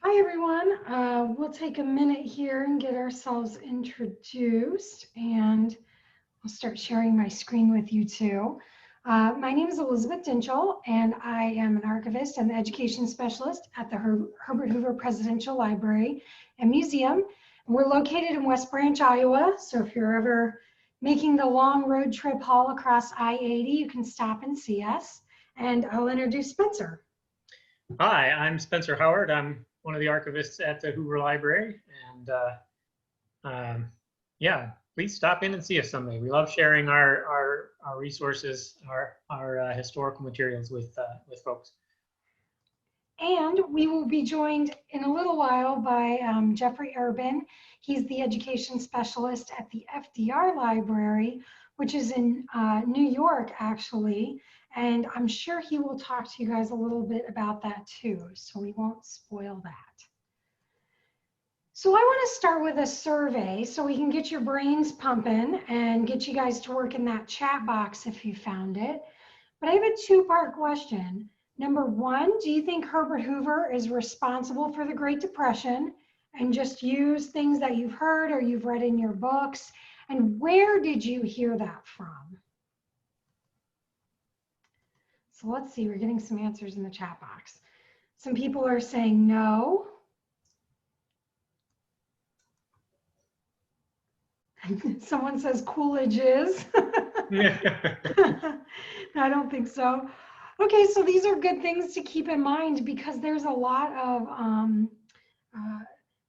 Hi, everyone. We'll take a minute here and get ourselves introduced, and I'll start sharing my screen with you too. My name is Elizabeth Dinchell, and I am an archivist and education specialist at the Herbert Hoover Presidential Library and Museum. And we're located in West Branch, Iowa, so if you're ever making the long road trip haul across I-80, you can stop and see us. And I'll introduce Spencer. Hi, I'm Spencer Howard. I'm one of the archivists at the Hoover Library, and yeah, please stop in and see us someday. We love sharing our resources, our historical materials with folks. And we will be joined in a little while by Jeffrey Urban. He's the education specialist at the FDR Library, which is in New York, actually. And I'm sure he will talk to you guys a little bit about that too, so we won't spoil that. So I want to start with a survey so we can get your brains pumping and get you guys to work in that chat box if you found it. But I have a two-part question. Number one, do you think Herbert Hoover is responsible for the Great Depression? And just use things that you've heard or you've read in your books. And where did you hear that from? So let's see, we're getting some answers in the chat box. Some people are saying no. Someone says Coolidge is. I don't think so. Okay, so these are good things to keep in mind because there's a lot of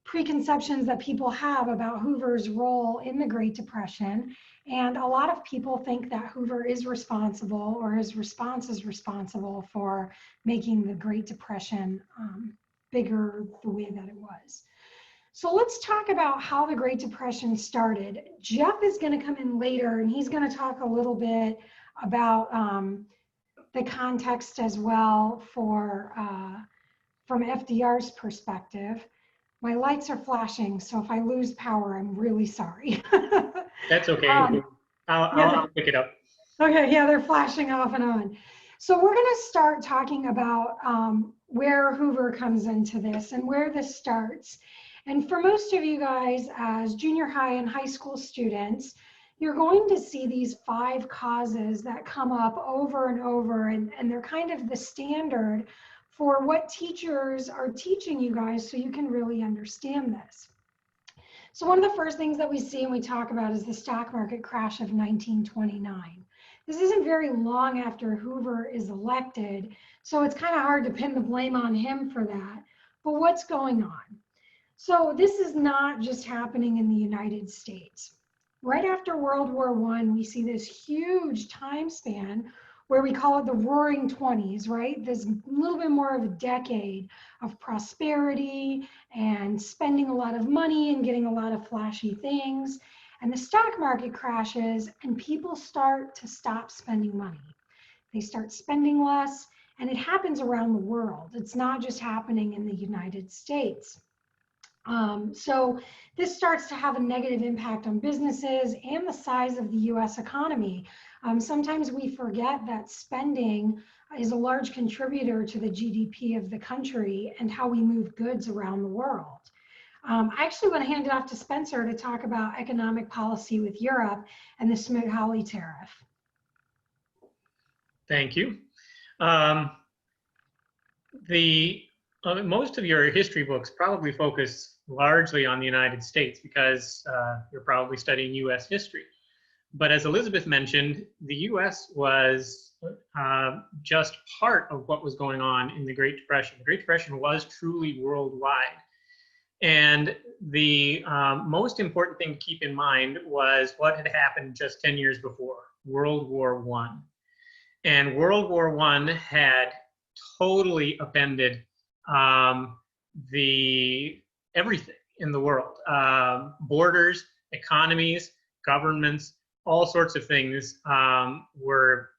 preconceptions that people have about Hoover's role in the Great Depression. And a lot of people think that Hoover is responsible, or his response is responsible for making the Great Depression bigger the way that it was. So let's talk about how the Great Depression started. Jeff is going to come in later and he's going to talk a little bit about the context as well for from FDR's perspective. My lights are flashing, so if I lose power, I'm really sorry. That's okay. I'll pick it up. Okay, yeah, they're flashing off and on. So we're going to start talking about where Hoover comes into this and where this starts. And for most of you guys as junior high and high school students, you're going to see these 5 causes that come up over and over, and they're kind of the standard for what teachers are teaching you guys so you can really understand this. So one of the first things that we see and we talk about is the stock market crash of 1929. This isn't very long after Hoover is elected, so it's kind of hard to pin the blame on him for that. But what's going on? So this is not just happening in the United States. Right after World War I, we see this huge time span where we call it the Roaring 20s, right? This little bit more of a decade of prosperity and spending a lot of money and getting a lot of flashy things. And the stock market crashes and people start to stop spending money. They start spending less, and it happens around the world. It's not just happening in the United States. So this starts to have a negative impact on businesses and the size of the US economy. Sometimes we forget that spending is a large contributor to the GDP of the country and how we move goods around the world. I actually want to hand it off to Spencer to talk about economic policy with Europe and the Smoot-Hawley Tariff. Thank you. Most of your history books probably focus largely on the United States because you're probably studying US history. But as Elizabeth mentioned, the US was just part of what was going on in the Great Depression. The Great Depression was truly worldwide. And the most important thing to keep in mind was what had happened just 10 years before, World War I. And World War I had totally upended everything in the world, borders, economies, governments, all sorts of things were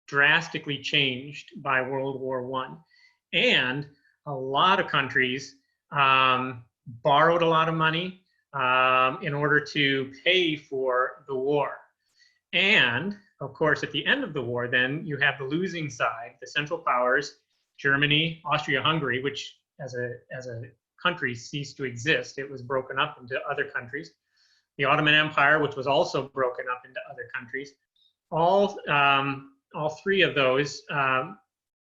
drastically changed by World War I. And a lot of countries borrowed a lot of money in order to pay for the war. And of course, at the end of the war, then you have the losing side, the Central Powers, Germany, Austria-Hungary, which as a country ceased to exist. It was broken up into other countries. The Ottoman Empire, which was also broken up into other countries. All three of those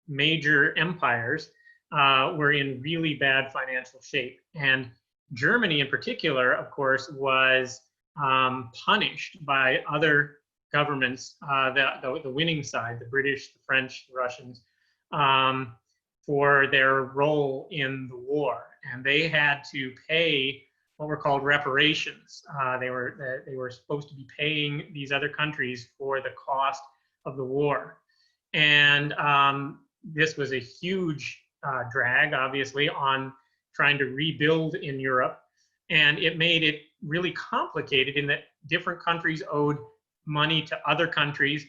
major empires were in really bad financial shape. And Germany in particular, of course, was punished by other governments, the winning side, the British, the French, the Russians, for their role in the war. And they had to pay what were called reparations. They were supposed to be paying these other countries for the cost of the war. And this was a huge drag, obviously, on trying to rebuild in Europe. And it made it really complicated in that different countries owed money to other countries.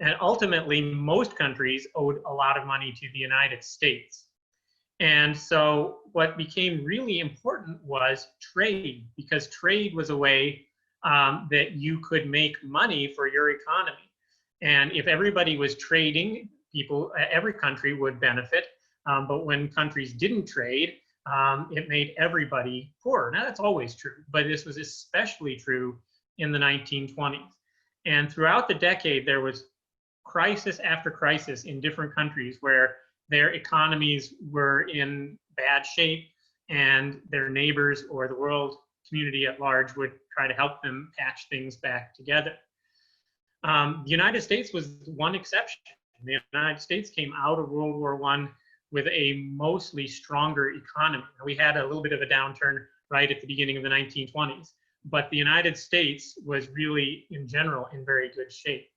And ultimately, most countries owed a lot of money to the United States. And so what became really important was trade, because trade was a way that you could make money for your economy. And if everybody was trading, every country would benefit. But when countries didn't trade, it made everybody poorer. Now, that's always true, but this was especially true in the 1920s. And throughout the decade, there was crisis after crisis in different countries where their economies were in bad shape, and their neighbors or the world community at large would try to help them patch things back together. The United States was one exception. The United States came out of World War I with a mostly stronger economy. We had a little bit of a downturn right at the beginning of the 1920s, but the United States was really, in general, in very good shape.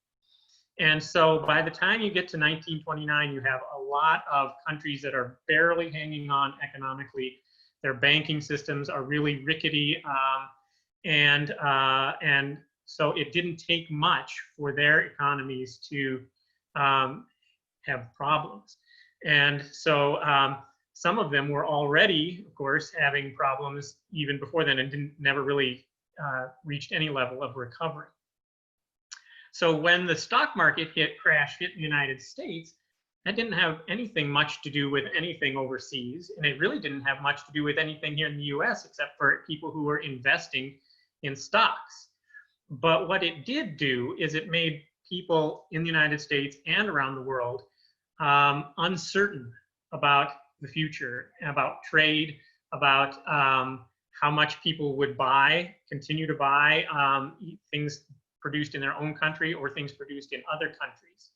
And so by the time you get to 1929, you have a lot of countries that are barely hanging on economically. Their banking systems are really rickety, and so it didn't take much for their economies to have problems. And so some of them were already, of course, having problems even before then, and never really reached any level of recovery. So when the stock market crash hit the United States, that didn't have anything much to do with anything overseas, and it really didn't have much to do with anything here in the US, except for people who were investing in stocks. But what it did do is it made people in the United States and around the world uncertain about the future, about trade, about how much people would continue to buy things produced in their own country or things produced in other countries.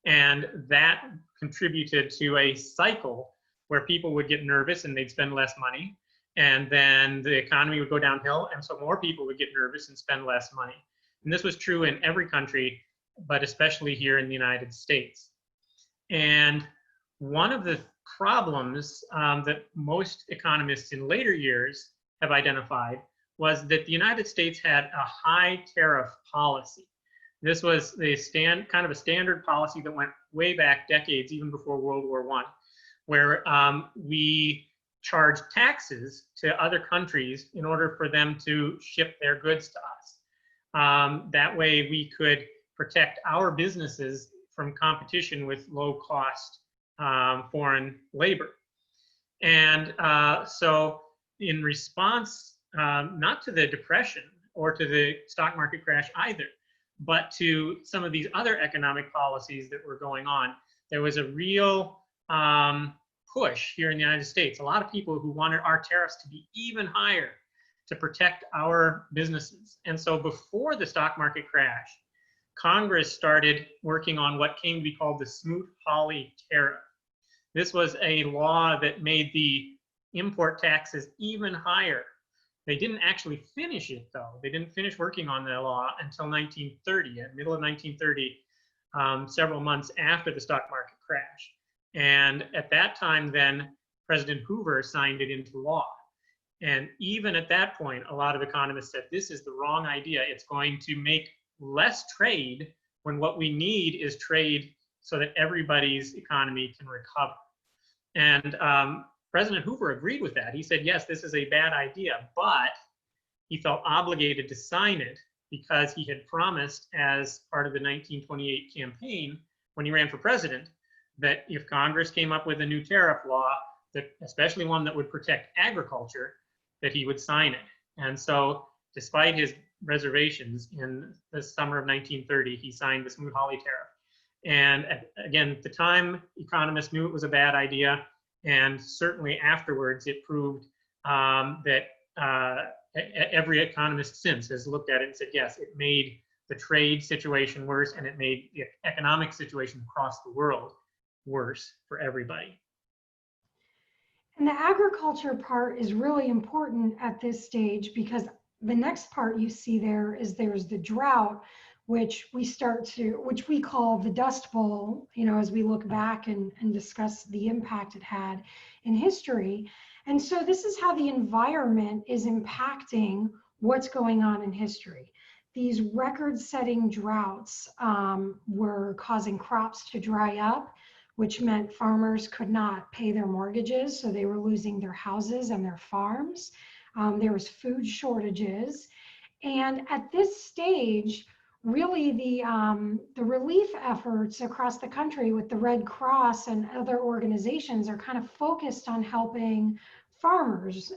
And that contributed to a cycle where people would get nervous and they'd spend less money. And then the economy would go downhill, and so more people would get nervous and spend less money. And this was true in every country, but especially here in the United States. And one of the problems that most economists in later years have identified was that the United States had a high tariff policy. This was kind of a standard policy that went way back decades, even before World War I, where we charged taxes to other countries in order for them to ship their goods to us. That way we could protect our businesses from competition with low-cost foreign labor. And so in response, not to the Depression or to the stock market crash either, but to some of these other economic policies that were going on, there was a real push here in the United States. A lot of people who wanted our tariffs to be even higher to protect our businesses. And so before the stock market crash, Congress started working on what came to be called the Smoot-Hawley Tariff. This was a law that made the import taxes even higher. They didn't actually finish it, though. They didn't finish working on the law until 1930, at the middle of 1930, several months after the stock market crash. And at that time, then, President Hoover signed it into law. And even at that point, a lot of economists said, this is the wrong idea. It's going to make less trade when what we need is trade so that everybody's economy can recover. And President Hoover agreed with that. He said, yes, this is a bad idea, but he felt obligated to sign it because he had promised as part of the 1928 campaign when he ran for president that if Congress came up with a new tariff law, especially one that would protect agriculture, that he would sign it. And so, despite his reservations, in the summer of 1930, he signed the Smoot-Hawley Tariff. And again, at the time, economists knew it was a bad idea, and certainly afterwards, it proved that every economist since has looked at it and said, yes, it made the trade situation worse, and it made the economic situation across the world worse for everybody. And the agriculture part is really important at this stage, because the next part you see there is there's the drought, which we call the Dust Bowl, as we look back and discuss the impact it had in history. And so this is how the environment is impacting what's going on in history. These record-setting droughts were causing crops to dry up, which meant farmers could not pay their mortgages, so they were losing their houses and their farms. There was food shortages. And at this stage, really the relief efforts across the country with the Red Cross and other organizations are kind of focused on helping farmers.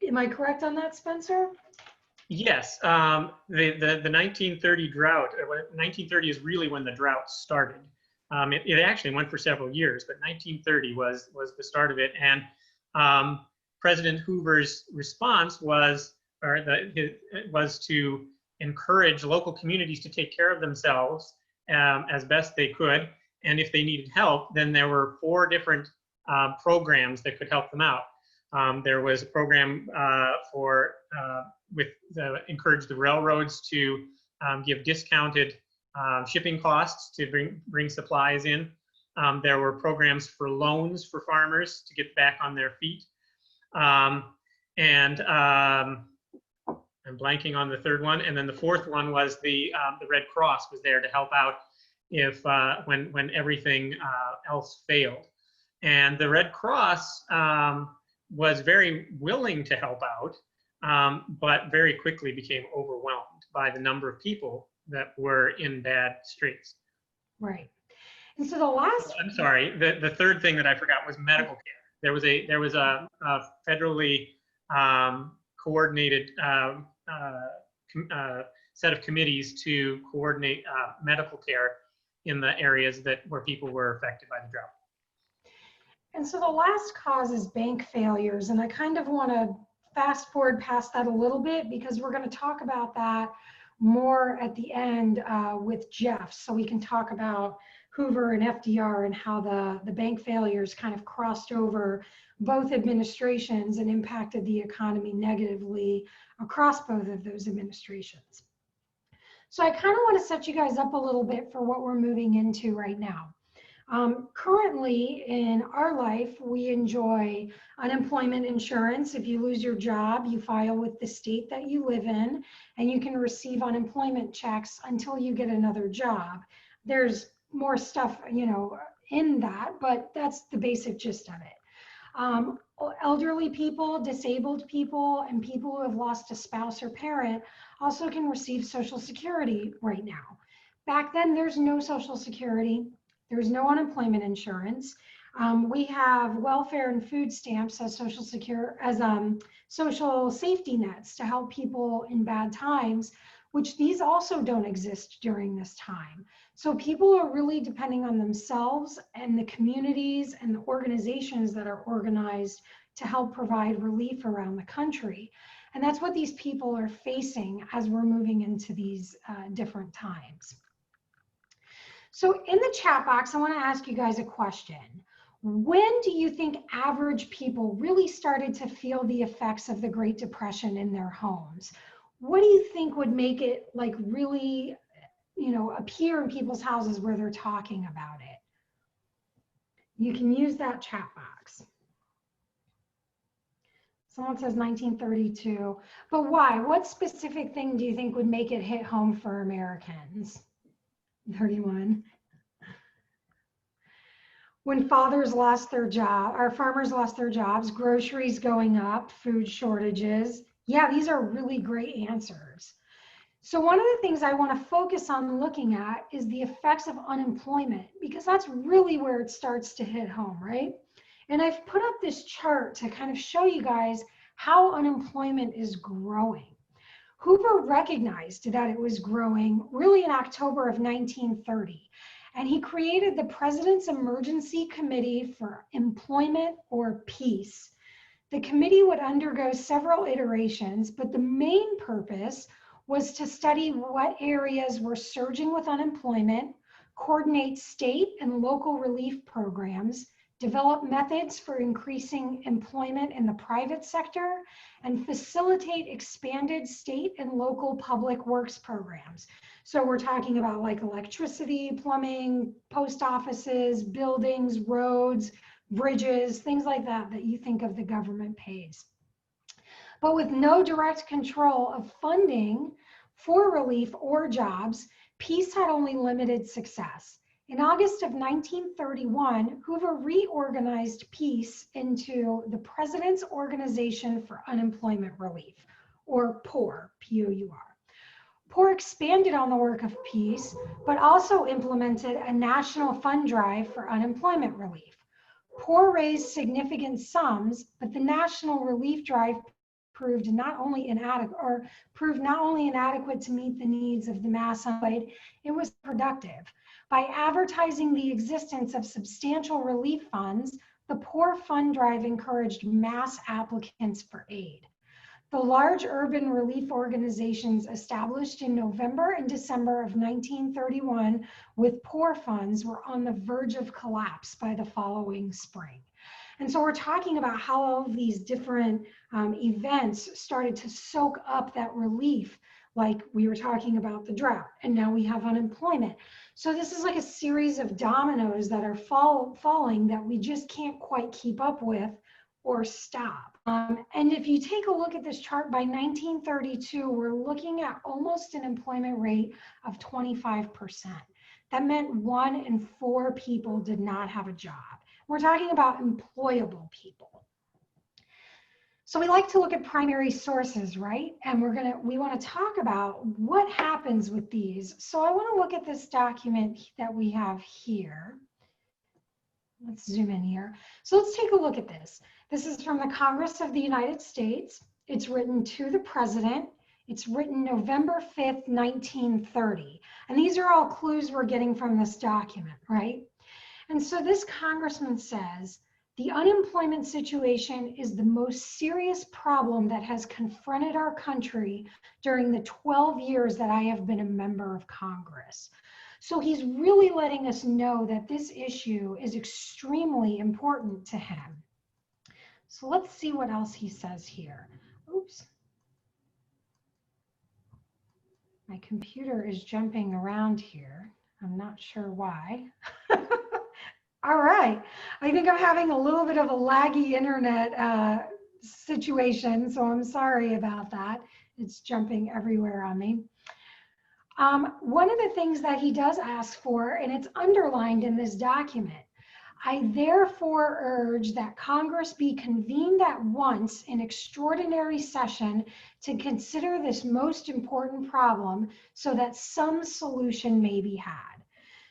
Am I correct on that, Spencer? Yes, the 1930 drought, 1930 is really when the drought started. It actually went for several years, but 1930 was the start of it. And President Hoover's response was to encourage local communities to take care of themselves as best they could. And if they needed help, then there were 4 different programs that could help them out. There was a program encourage the railroads to give discounted shipping costs to bring supplies in. There were programs for loans for farmers to get back on their feet. I'm blanking on the third one. And then the fourth one was the Red Cross was there to help out when everything else failed. And the Red Cross was very willing to help out, but very quickly became overwhelmed by the number of people that were in bad straits. Right. And so the last... I'm sorry, the third thing that I forgot was medical care. There was a federally coordinated set of committees to coordinate medical care in the areas where people were affected by the drought. And so the last cause is bank failures. And I kind of want to fast forward past that a little bit, because we're going to talk about that more at the end with Jeff. So we can talk about Hoover and FDR and how the bank failures kind of crossed over both administrations and impacted the economy negatively across both of those administrations. So I kind of want to set you guys up a little bit for what we're moving into right now. Currently in our life, we enjoy unemployment insurance. If you lose your job, you file with the state that you live in, and you can receive unemployment checks until you get another job. There's more stuff, in that, but that's the basic gist of it. Elderly people, disabled people, and people who have lost a spouse or parent also can receive Social Security right now. Back then, there's no Social Security. There's no unemployment insurance. We have welfare and food stamps as social safety nets to help people in bad times, which these also don't exist during this time. So people are really depending on themselves and the communities and the organizations that are organized to help provide relief around the country. And that's what these people are facing as we're moving into these different times. So in the chat box, I want to ask you guys a question. When do you think average people really started to feel the effects of the Great Depression in their homes? What do you think would make it like really, appear in people's houses where they're talking about it? You can use that chat box. Someone says 1932, but why? What specific thing do you think would make it hit home for Americans? 31. When fathers lost their job, or farmers lost their jobs, groceries going up, food shortages. Yeah, these are really great answers. So one of the things I want to focus on looking at is the effects of unemployment, because that's really where it starts to hit home, right? And I've put up this chart to kind of show you guys how unemployment is growing. Hoover recognized that it was growing really in October of 1930, and he created the President's Emergency Committee for Employment or Peace. The committee would undergo several iterations, but the main purpose was to study what areas were surging with unemployment, coordinate state and local relief programs, develop methods for increasing employment in the private sector, and facilitate expanded state and local public works programs. So we're talking about like electricity, plumbing, post offices, buildings, roads, bridges, things like that that you think of the government pays. But with no direct control of funding for relief or jobs, peace had only limited success. In August of 1931, Hoover reorganized peace into the President's Organization for Unemployment Relief, or POUR, P-O-U-R. POUR expanded on the work of peace, but also implemented a national fund drive for unemployment relief. POUR raised significant sums, but the national relief drive proved not only inadequate to meet the needs of the mass unemployed, it was productive. By advertising the existence of substantial relief funds, the POUR fund drive encouraged mass applicants for aid. The large urban relief organizations established in November and December of 1931 with POUR funds were on the verge of collapse by the following spring. And so we're talking about how all of these different events started to soak up that relief, like we were talking about the drought, and now we have unemployment. So this is like a series of dominoes that are falling that we just can't quite keep up with or stop. And if you take a look at this chart, by 1932, we're looking at almost an employment rate of 25%. That meant 1 in 4 people did not have a job. We're talking about employable people. So we like to look at primary sources, right? And we want to talk about what happens with these. So I want to look at this document that we have here. Let's zoom in here. So let's take a look at this. This is from the Congress of the United States. It's written to the President. It's written November 5th, 1930. And these are all clues we're getting from this document, right? And so this congressman says, the unemployment situation is the most serious problem that has confronted our country during the 12 years that I have been a member of Congress. So he's really letting us know that this issue is extremely important to him. So let's see what else he says here. Oops. My computer is jumping around here. I'm not sure why. All right, I think I'm having a little bit of a laggy internet situation, so I'm sorry about that. It's jumping everywhere on me. One of the things that he does ask for, and it's underlined in this document, I therefore urge that Congress be convened at once in extraordinary session to consider this most important problem so that some solution may be had.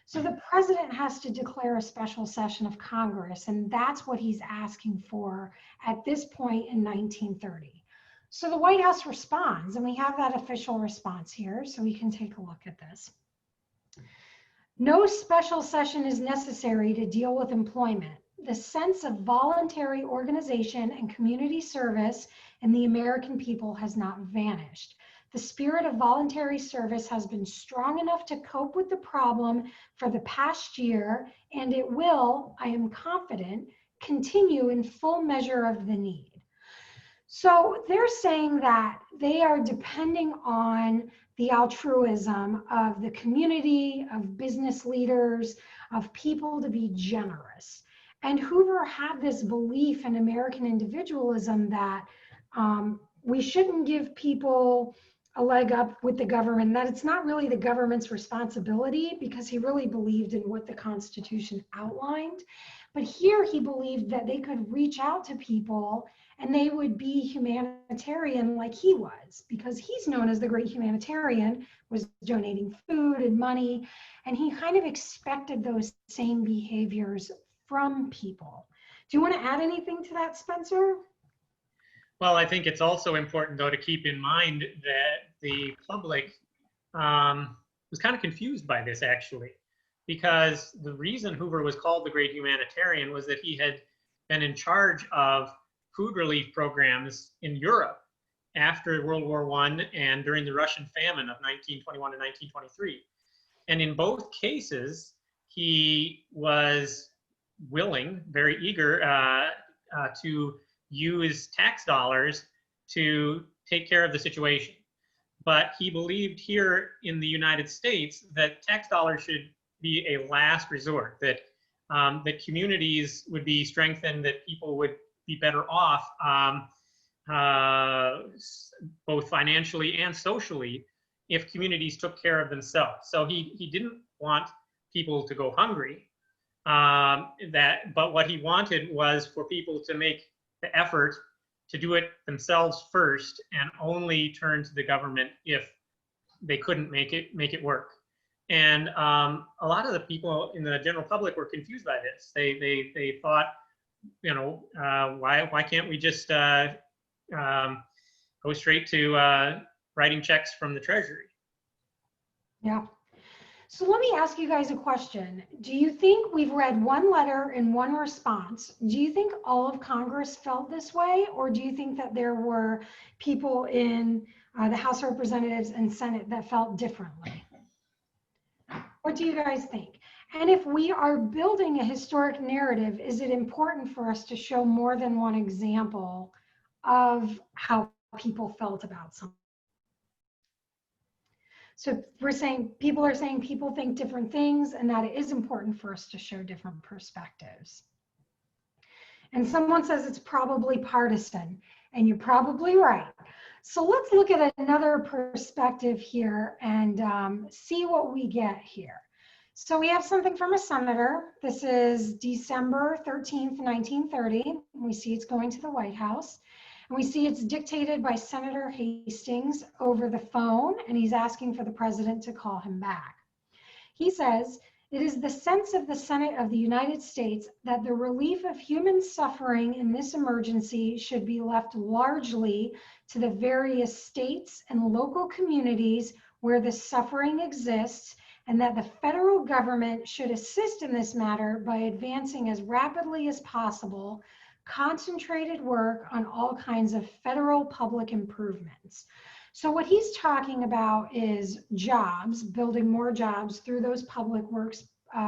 So the president has to declare a special session of Congress, and that's what he's asking for at this point in 1930. So the White House responds, and we have that official response here, so we can take a look at this. No special session is necessary to deal with employment. The sense of voluntary organization and community service in the American people has not vanished. The spirit of voluntary service has been strong enough to cope with the problem for the past year, and it will, I am confident, continue in full measure of the need. So they're saying that they are depending on the altruism of the community, of business leaders, of people to be generous. And Hoover had this belief in American individualism that we shouldn't give people a leg up with the government, that it's not really the government's responsibility, because he really believed in what the Constitution outlined. But here he believed that they could reach out to people and they would be humanitarian like he was, because he's known as the Great Humanitarian, was donating food and money, and he kind of expected those same behaviors from people. Do you want to add anything to that, Spencer? Well, I think it's also important, though, to keep in mind that the public was kind of confused by this, actually, because the reason Hoover was called the Great Humanitarian was that he had been in charge of food relief programs in Europe after World War I and during the Russian famine of 1921 and 1923. And in both cases, he was willing, very eager to use tax dollars to take care of the situation. But he believed here in the United States that tax dollars should be a last resort, that that communities would be strengthened, that people would be better off both financially and socially if communities took care of themselves. So he didn't want people to go hungry, but what he wanted was for people to make the effort to do it themselves first and only turn to the government if they couldn't make it work. And a lot of the people in the general public were confused by this. They thought, you know, why can't we just go straight to writing checks from the Treasury? Yeah. So let me ask you guys a question. Do you think we've read one letter and one response? Do you think all of Congress felt this way, or do you think that there were people in the House of Representatives and Senate that felt differently? What do you guys think? And if we are building a historic narrative, is it important for us to show more than one example of how people felt about something? So people are saying people think different things, and that it is important for us to show different perspectives. And someone says it's probably partisan, and you're probably right. So let's look at another perspective here and see what we get here. So we have something from a senator. This is December 13th, 1930. We see it's going to the White House. And we see it's dictated by Senator Hastings over the phone, and he's asking for the president to call him back. He says, "It is the sense of the Senate of the United States that the relief of human suffering in this emergency should be left largely to the various states and local communities where the suffering exists, and that the federal government should assist in this matter by advancing as rapidly as possible concentrated work on all kinds of federal public improvements." So what he's talking about is jobs, building more jobs through those public works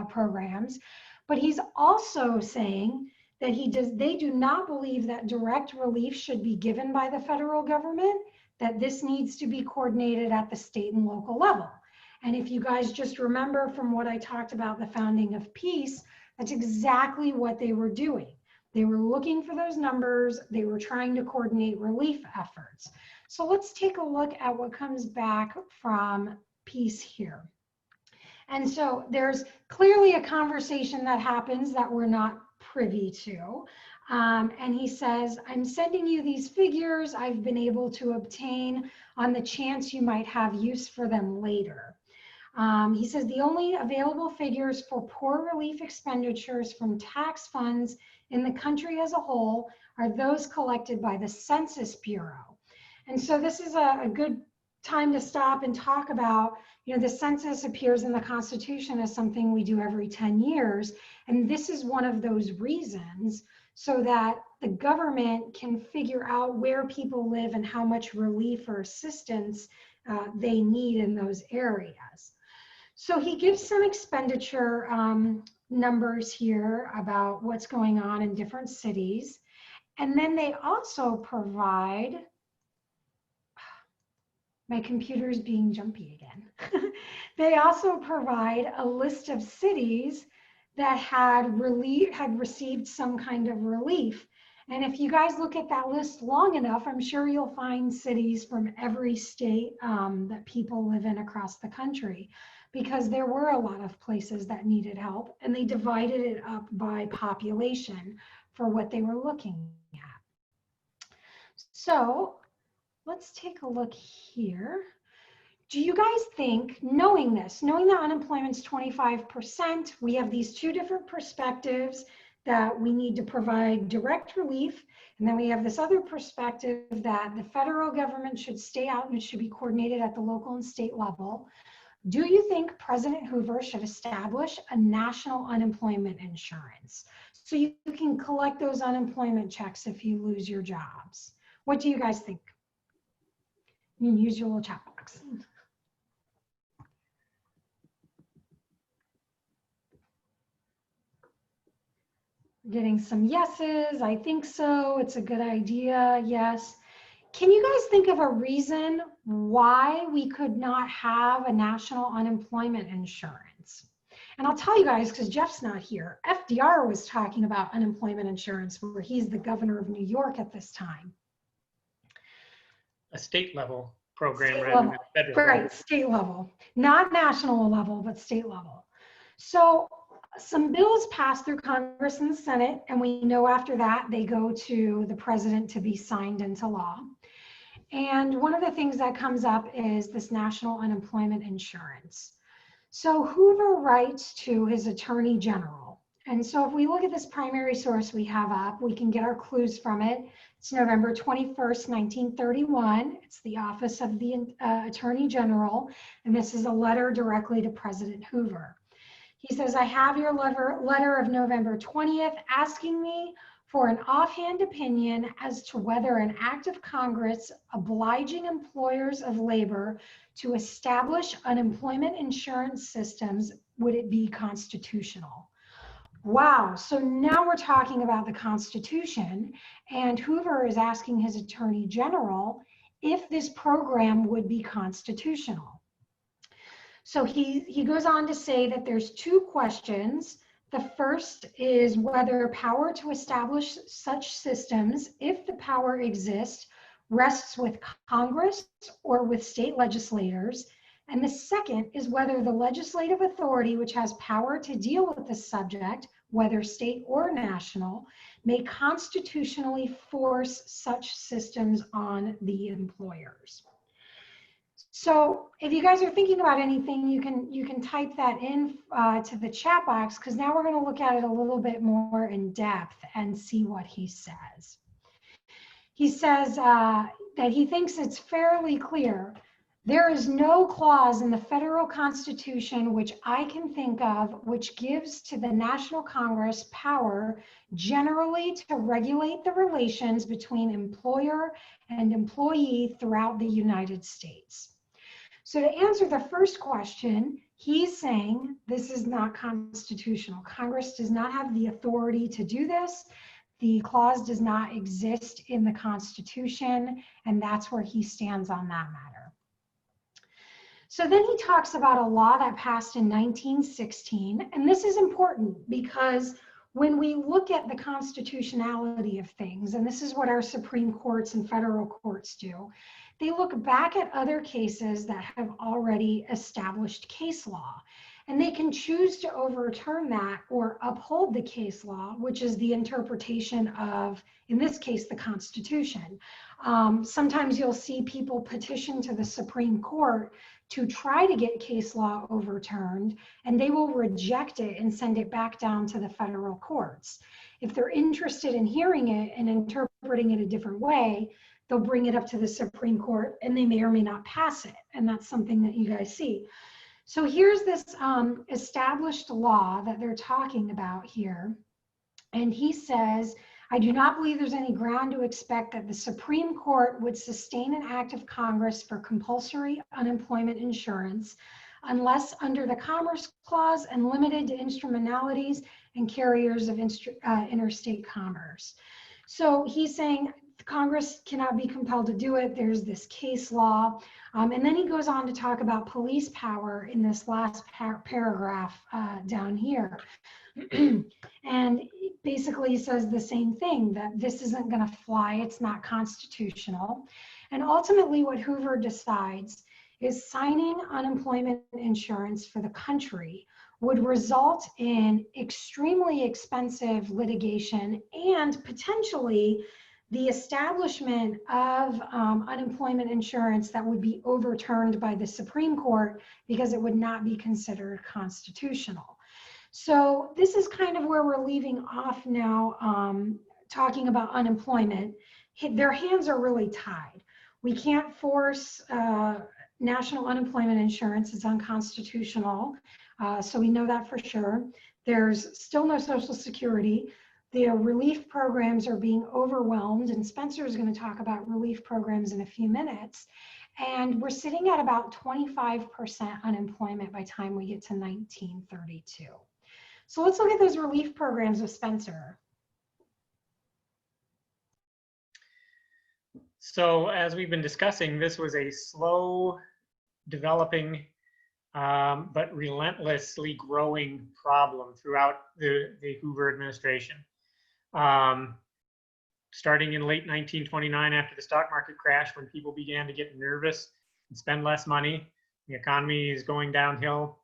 programs. But he's also saying that they do not believe that direct relief should be given by the federal government, that this needs to be coordinated at the state and local level. And if you guys just remember from what I talked about the founding of peace, that's exactly what they were doing. They were looking for those numbers. They were trying to coordinate relief efforts. So let's take a look at what comes back from peace here. And so there's clearly a conversation that happens that we're not privy to. And he says, "I'm sending you these figures I've been able to obtain on the chance you might have use for them later." He says the only available figures for poor relief expenditures from tax funds in the country as a whole are those collected by the Census Bureau. And so this is a good time to stop and talk about, you know, the census appears in the Constitution as something we do every 10 years. And this is one of those reasons, so that the government can figure out where people live and how much relief or assistance they need in those areas. So he gives some expenditure numbers here about what's going on in different cities. And then they also provide, my computer's being jumpy again. They also provide a list of cities that had received some kind of relief. And if you guys look at that list long enough, I'm sure you'll find cities from every state that people live in across the country, because there were a lot of places that needed help, and they divided it up by population for what they were looking at. So let's take a look here. Do you guys think, knowing that unemployment's 25%, we have these two different perspectives, that we need to provide direct relief. And then we have this other perspective that the federal government should stay out and it should be coordinated at the local and state level. Do you think President Hoover should establish a national unemployment insurance so you can collect those unemployment checks if you lose your jobs? What do you guys think? You can use your little chat box. Getting some yeses. I think so. It's a good idea. Yes. Can you guys think of a reason why we could not have a national unemployment insurance? And I'll tell you guys, because Jeff's not here, FDR was talking about unemployment insurance where he's the governor of New York at this time. A state level program State rather level. than federal. Right, state level. Not national level, but state level. So some bills pass through Congress and the Senate, and we know after that they go to the president to be signed into law. And one of the things that comes up is this national unemployment insurance. So Hoover writes to his attorney general. And so if we look at this primary source we have up, we can get our clues from it. It's November 21st, 1931. It's the office of the attorney general. And this is a letter directly to President Hoover. He says, I have your letter of November 20th asking me for an offhand opinion as to whether an act of Congress obliging employers of labor to establish unemployment insurance systems, would it be constitutional? Wow, so now we're talking about the Constitution, and Hoover is asking his attorney general if this program would be constitutional. So he goes on to say that there's two questions. The first is whether power to establish such systems, if the power exists, rests with Congress or with state legislators. And the second is whether the legislative authority, which has power to deal with the subject, whether state or national, may constitutionally force such systems on the employers. So if you guys are thinking about anything, you can type that in to the chat box, because now we're going to look at it a little bit more in depth and see what he says. He says that he thinks it's fairly clear. There is no clause in the federal Constitution which I can think of which gives to the National Congress power generally to regulate the relations between employer and employee throughout the United States. So to answer the first question, he's saying this is not constitutional. Congress does not have the authority to do this. The clause does not exist in the Constitution, and that's where he stands on that matter. So then he talks about a law that passed in 1916, and this is important because when we look at the constitutionality of things, and this is what our Supreme Courts and federal courts do, they look back at other cases that have already established case law, and they can choose to overturn that or uphold the case law, which is the interpretation of, in this case, the Constitution. Sometimes you'll see people petition to the Supreme Court to try to get case law overturned, and they will reject it and send it back down to the federal courts. If they're interested in hearing it and interpreting it a different way, they'll bring it up to the Supreme Court, and they may or may not pass it. And that's something that you guys see. So here's this established law that they're talking about here. And he says, I do not believe there's any ground to expect that the Supreme Court would sustain an act of Congress for compulsory unemployment insurance unless under the Commerce Clause and limited to instrumentalities and carriers of interstate commerce. So he's saying Congress cannot be compelled to do it. There's this case law. And then he goes on to talk about police power in this last paragraph down here. And basically he says the same thing, that this isn't going to fly. It's not constitutional. And ultimately what Hoover decides is signing unemployment insurance for the country would result in extremely expensive litigation and potentially the establishment of unemployment insurance that would be overturned by the Supreme Court because it would not be considered constitutional. So this is kind of where we're leaving off now, talking about unemployment. Their hands are really tied. We can't force national unemployment insurance. It's unconstitutional. So we know that for sure. There's still no Social Security. The relief programs are being overwhelmed, and Spencer is going to talk about relief programs in a few minutes. And we're sitting at about 25% unemployment by the time we get to 1932. So let's look at those relief programs with Spencer. So as we've been discussing, this was a slow developing but relentlessly growing problem throughout the Hoover administration. Starting in late 1929 after the stock market crash, when people began to get nervous and spend less money, the economy is going downhill.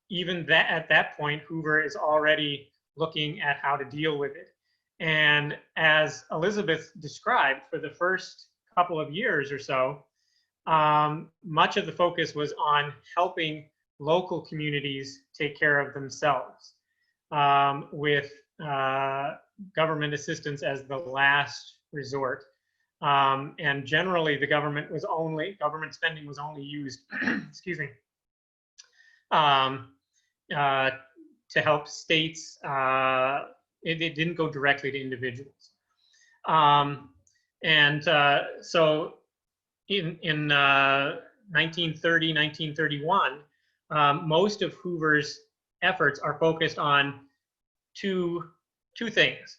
Even at that point, Hoover is already looking at how to deal with it. And as Elizabeth described, for the first couple of years or so, much of the focus was on helping local communities take care of themselves, with government assistance as the last resort. And generally the government spending was only used, excuse me, to help states. It didn't go directly to individuals. So in 1930, 1931, most of Hoover's efforts are focused on two things: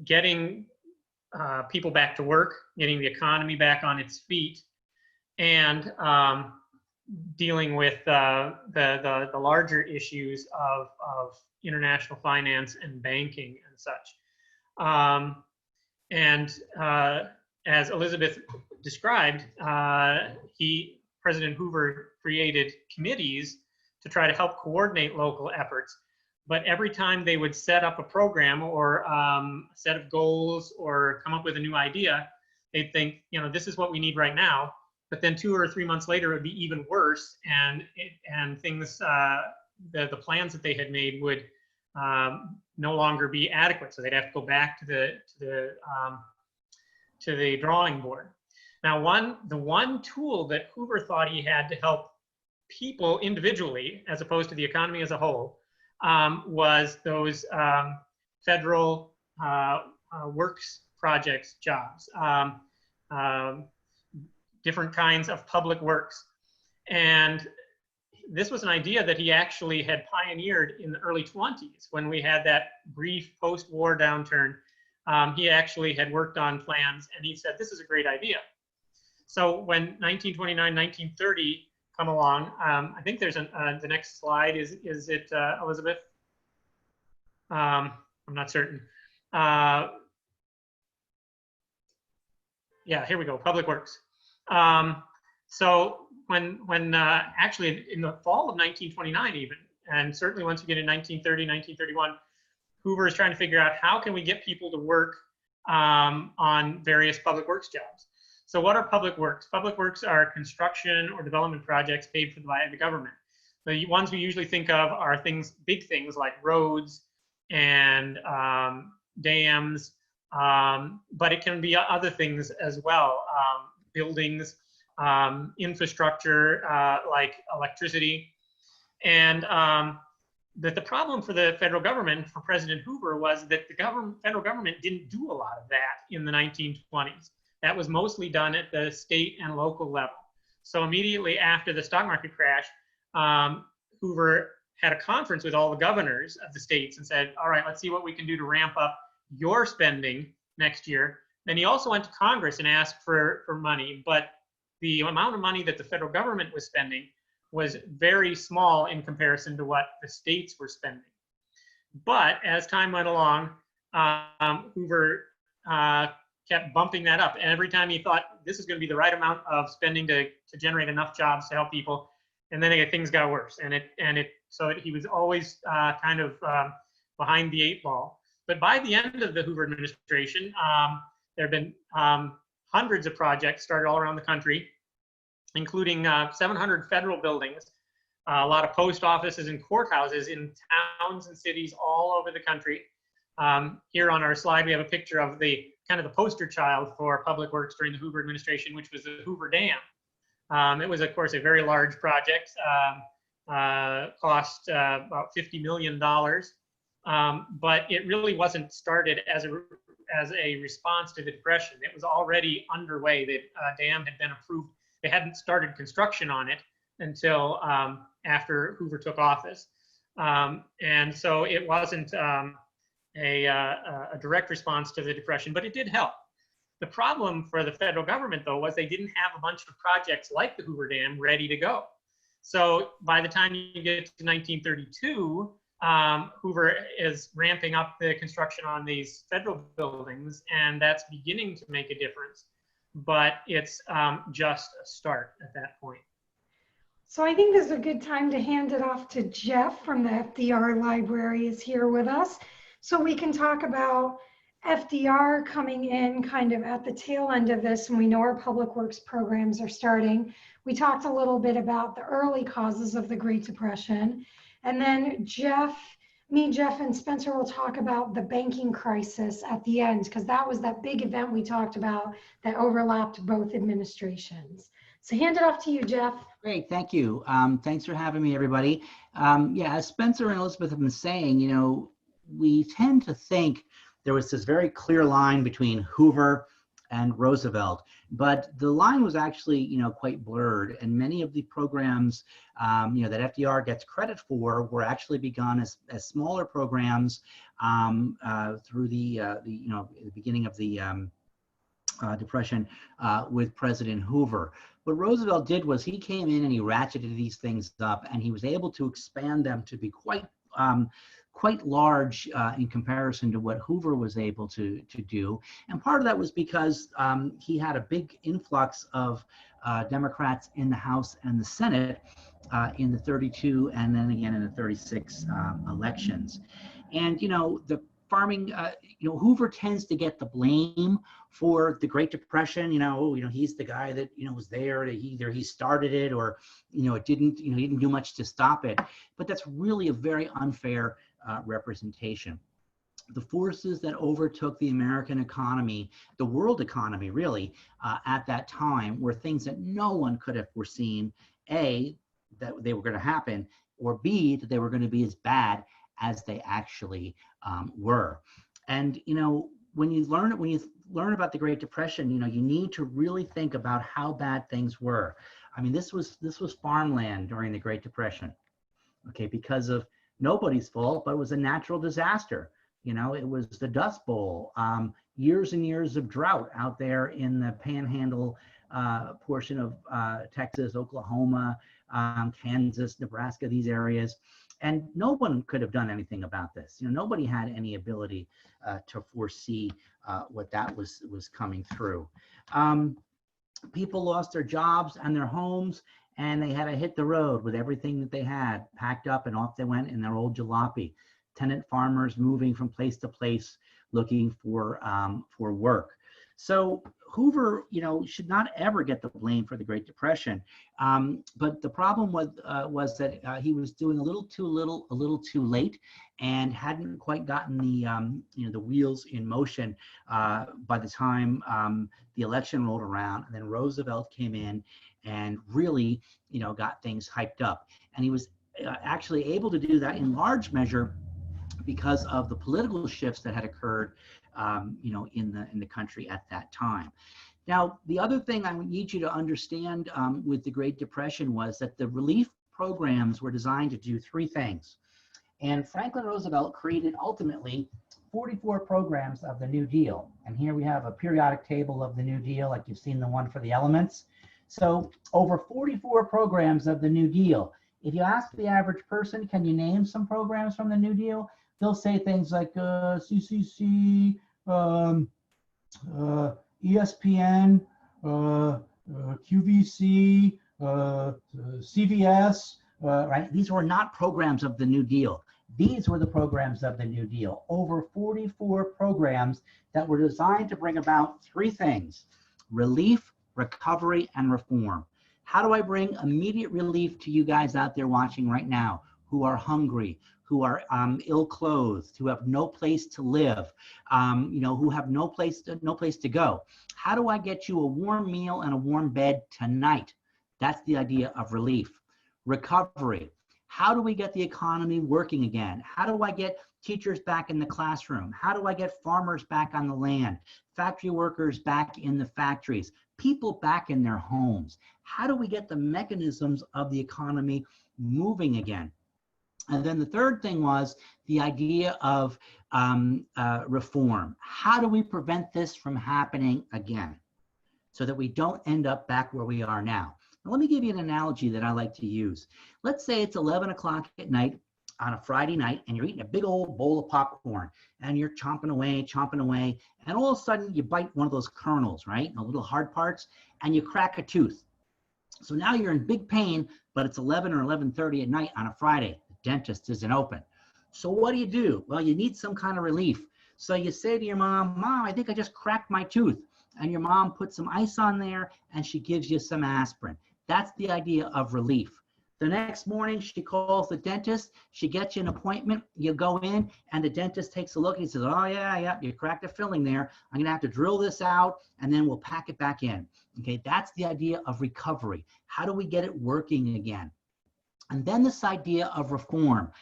getting people back to work, getting the economy back on its feet, and dealing with the larger issues of international finance and banking and such. As Elizabeth described, President Hoover created committees to try to help coordinate local efforts. But every time they would set up a program or a set of goals or come up with a new idea, they'd think, this is what we need right now. But then 2 or 3 months later, it would be even worse, and things, the plans that they had made would no longer be adequate. So they'd have to go back to the drawing board. Now, the one tool that Hoover thought he had to help people individually, as opposed to the economy as a whole, was those federal works projects jobs, different kinds of public works. And this was an idea that he actually had pioneered in the early 20s when we had that brief post-war downturn. He actually had worked on plans, and he said, this is a great idea. So when 1929, 1930 come along, I think there's the next slide. Is it Elizabeth? I'm not certain. Yeah, here we go, public works. So when actually in the fall of 1929 even, and certainly once we get in 1930, 1931, Hoover is trying to figure out how can we get people to work on various public works jobs. So what are public works? Public works are construction or development projects paid for by the government. The ones we usually think of are big things like roads and dams, but it can be other things as well, buildings, infrastructure like electricity. And the problem for the federal government, for President Hoover, was that the federal government didn't do a lot of that in the 1920s. That was mostly done at the state and local level. So immediately after the stock market crash, Hoover had a conference with all the governors of the states and said, all right, let's see what we can do to ramp up your spending next year. Then he also went to Congress and asked for money, but the amount of money that the federal government was spending was very small in comparison to what the states were spending. But as time went along, Hoover kept bumping that up. And every time he thought this is going to be the right amount of spending to generate enough jobs to help people, and then things got worse. So he was always kind of behind the 8 ball. But by the end of the Hoover administration, there have been hundreds of projects started all around the country, including 700 federal buildings a lot of post offices and courthouses in towns and cities all over the country. Here on our slide, we have a picture of the kind of the poster child for public works during the Hoover administration, which was the Hoover Dam. It was, of course, a very large project, cost about $50 million, but it really wasn't started as a response to the Depression. It was already underway. The dam had been approved. They hadn't started construction on it until after Hoover took office. And so it wasn't a direct response to the Depression, but it did help. The problem for the federal government, though, was they didn't have a bunch of projects like the Hoover Dam ready to go. So by the time you get to 1932, Hoover is ramping up the construction on these federal buildings, and that's beginning to make a difference. But it's just a start at that point. So I think this is a good time to hand it off to Jeff from the FDR Library is here with us. So we can talk about FDR coming in kind of at the tail end of this, and we know our public works programs are starting. We talked a little bit about the early causes of the Great Depression. And then Jeff, and Spencer will talk about the banking crisis at the end, because that was that big event we talked about that overlapped both administrations. So hand it off to you, Jeff. Great, thank you. Thanks for having me, everybody. Yeah, as Spencer and Elizabeth have been saying, you know, we tend to think there was this very clear line between Hoover and Roosevelt, but the line was actually, you know, quite blurred, and many of the programs, you know, that FDR gets credit for were actually begun as smaller programs through the you know, the beginning of the Depression with President Hoover. What Roosevelt did was he came in and he ratcheted these things up, and he was able to expand them to be quite large in comparison to what Hoover was able to do. And part of that was because he had a big influx of Democrats in the House and the Senate in the 32 and then again in the 36 elections. And, you know, the farming, you know, Hoover tends to get the blame for the Great Depression. You know, he's the guy that, you know, was there. Either he started it or, you know, it didn't, you know, he didn't do much to stop it. But that's really a very unfair representation. The forces that overtook the American economy, the world economy really, at that time were things that no one could have foreseen. A, that they were going to happen, or B, that they were going to be as bad as they actually were. And, you know, when you learn about the Great Depression, you know, you need to really think about how bad things were. I mean, this was farmland during the Great Depression, okay, because of nobody's fault, but it was a natural disaster. You know, it was the Dust Bowl, years and years of drought out there in the panhandle portion of Texas, Oklahoma, Kansas, Nebraska, these areas. And no one could have done anything about this. You know, nobody had any ability to foresee what that was coming through. People lost their jobs and their homes, and they had to hit the road with everything that they had packed up, and off they went in their old jalopy. Tenant farmers moving from place to place looking for work. So Hoover, you know, should not ever get the blame for the Great Depression. But the problem was that he was doing a little too late, and hadn't quite gotten the you know, the wheels in motion by the time the election rolled around. And then Roosevelt came in and really, you know, got things hyped up. And he was actually able to do that in large measure because of the political shifts that had occurred, you know, in the country at that time. Now, the other thing I need you to understand with the Great Depression was that the relief programs were designed to do three things. And Franklin Roosevelt created ultimately 44 programs of the New Deal. And here we have a periodic table of the New Deal, like you've seen the one for the elements. So over 44 programs of the New Deal. If you ask the average person, can you name some programs from the New Deal? They'll say things like CCC, ESPN, QVC, CVS, right? These were not programs of the New Deal. These were the programs of the New Deal. Over 44 programs that were designed to bring about three things: relief, recovery, and reform. How do I bring immediate relief to you guys out there watching right now who are hungry, who are ill-clothed, who have no place to live, who have no place to go? How do I get you a warm meal and a warm bed tonight? That's the idea of relief. Recovery. How do we get the economy working again? How do I get teachers back in the classroom? How do I get farmers back on the land? Factory workers back in the factories? People back in their homes? How do we get the mechanisms of the economy moving again? And then the third thing was the idea of reform. How do we prevent this from happening again so that we don't end up back where we are now? Now, let me give you an analogy that I like to use. Let's say it's 11 o'clock at night on a Friday night, and you're eating a big old bowl of popcorn, and you're chomping away, and all of a sudden you bite one of those kernels, right? The little hard parts, and you crack a tooth. So now you're in big pain, but it's 11 or 11:30 at night on a Friday. The dentist isn't open. So what do? Well, you need some kind of relief. So you say to your mom, "Mom, I think I just cracked my tooth." And your mom puts some ice on there, and she gives you some aspirin. That's the idea of relief. The next morning, she calls the dentist. She gets you an appointment. You go in, and the dentist takes a look, and he says, "Oh, yeah, you cracked a filling there. I'm going to have to drill this out, and then we'll pack it back in." Okay, that's the idea of recovery. How do we get it working again? And then this idea of reform.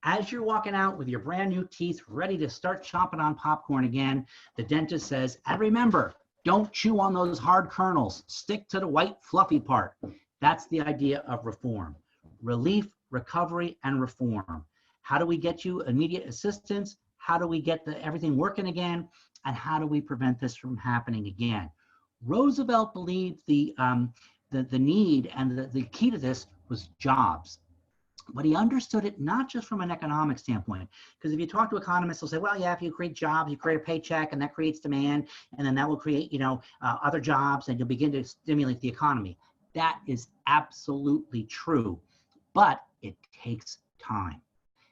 As you're walking out with your brand new teeth, ready to start chomping on popcorn again, the dentist says, "And remember, don't chew on those hard kernels. Stick to the white fluffy part." That's the idea of reform. Relief, recovery, and reform. How do we get you immediate assistance? How do we get everything working again? And how do we prevent this from happening again? Roosevelt believed the need and the key to this was jobs. But he understood it not just from an economic standpoint, because if you talk to economists, they'll say, well, yeah, if you create jobs, you create a paycheck, and that creates demand, and then that will create, other jobs, and you'll begin to stimulate the economy. That is absolutely true, but it takes time.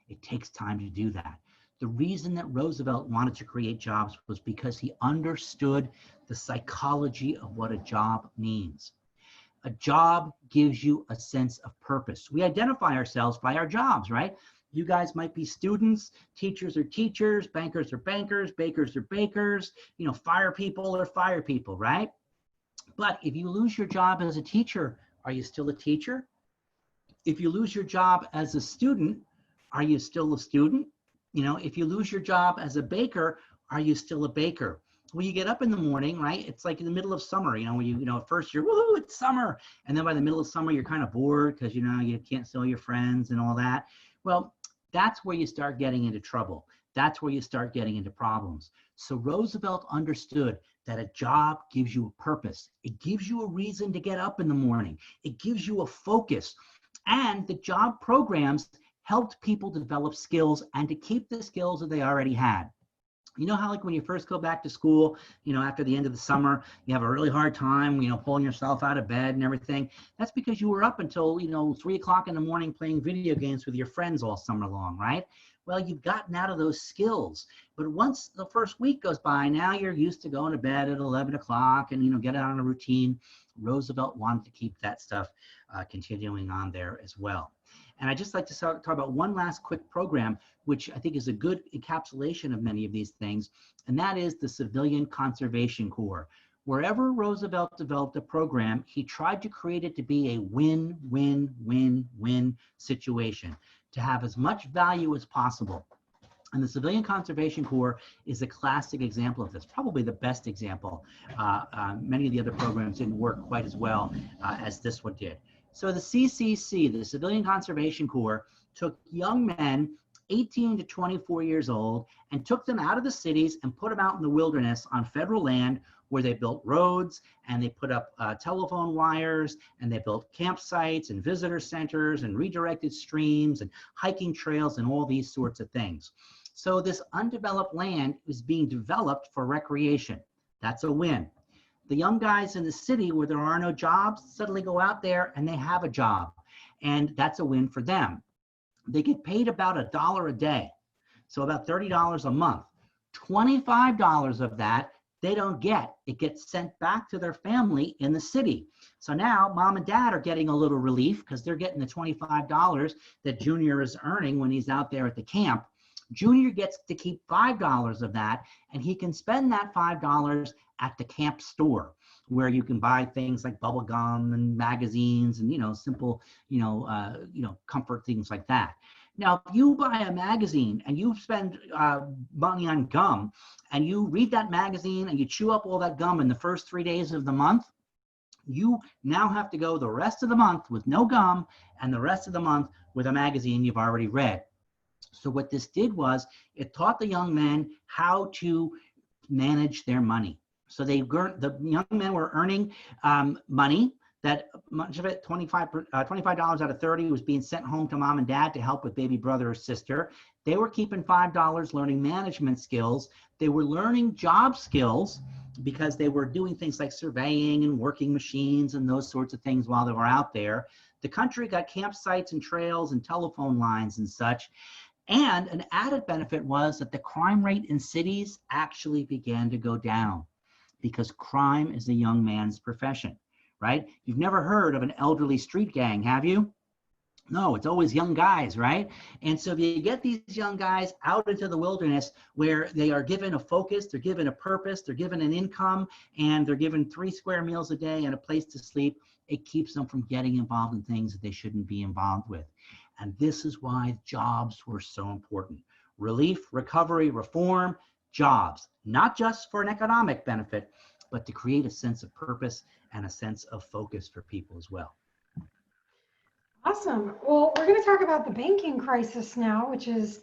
It takes time to do that. The reason that Roosevelt wanted to create jobs was because he understood the psychology of what a job means. A job gives you a sense of purpose. We identify ourselves by our jobs, right? You guys might be students, teachers are teachers, bankers are bankers, bakers are bakers, fire people are fire people, right? But if you lose your job as a teacher, are you still a teacher? If you lose your job as a student, are you still a student? If you lose your job as a baker, are you still a baker? Well, you get up in the morning, right? It's like in the middle of summer, when at first you're, woohoo, it's summer. And then by the middle of summer, you're kind of bored because, you can't see all your friends and all that. Well, that's where you start getting into trouble. That's where you start getting into problems. So Roosevelt understood that a job gives you a purpose. It gives you a reason to get up in the morning. It gives you a focus. And the job programs helped people develop skills and to keep the skills that they already had. You know how like when you first go back to school, after the end of the summer, you have a really hard time, pulling yourself out of bed and everything. That's because you were up until, 3 o'clock in the morning playing video games with your friends all summer long, right? Well, you've gotten out of those skills. But once the first week goes by, now you're used to going to bed at 11 o'clock and, get out on a routine. Roosevelt wanted to keep that stuff continuing on there as well. And I'd just like to talk about one last quick program, which I think is a good encapsulation of many of these things, and that is the Civilian Conservation Corps. Wherever Roosevelt developed a program, he tried to create it to be a win-win-win-win situation, to have as much value as possible. And the Civilian Conservation Corps is a classic example of this, probably the best example. Many of the other programs didn't work quite as well as this one did. So the CCC, the Civilian Conservation Corps, took young men 18 to 24 years old and took them out of the cities and put them out in the wilderness on federal land where they built roads and they put up telephone wires and they built campsites and visitor centers and redirected streams and hiking trails and all these sorts of things. So this undeveloped land is being developed for recreation. That's a win. The young guys in the city where there are no jobs suddenly go out there and they have a job. And that's a win for them. They get paid about $1 a day. So about $30 a month. $25 of that they don't get. It gets sent back to their family in the city. So now mom and dad are getting a little relief because they're getting the $25 that Junior is earning when he's out there at the camp. Junior gets to keep $5 of that, and he can spend that $5 at the camp store, where you can buy things like bubble gum and magazines and, simple, comfort things like that. Now, if you buy a magazine and you spend money on gum, and you read that magazine and you chew up all that gum in the first 3 days of the month, you now have to go the rest of the month with no gum and the rest of the month with a magazine you've already read. So what this did was it taught the young men how to manage their money. So the young men were earning money. That much of it, $25 out of 30, was being sent home to mom and dad to help with baby brother or sister. They were keeping $5 learning management skills. They were learning job skills because they were doing things like surveying and working machines and those sorts of things while they were out there. The country got campsites and trails and telephone lines and such. And an added benefit was that the crime rate in cities actually began to go down, because crime is a young man's profession. Right? You've never heard of an elderly street gang, have you? No, it's always young guys, right? And so if you get these young guys out into the wilderness where they are given a focus, they're given a purpose, they're given an income, and they're given 3 square meals a day and a place to sleep, it keeps them from getting involved in things that they shouldn't be involved with. And this is why jobs were so important. Relief, recovery, reform, jobs, not just for an economic benefit, but to create a sense of purpose and a sense of focus for people as well. Awesome. Well, we're going to talk about the banking crisis now, which is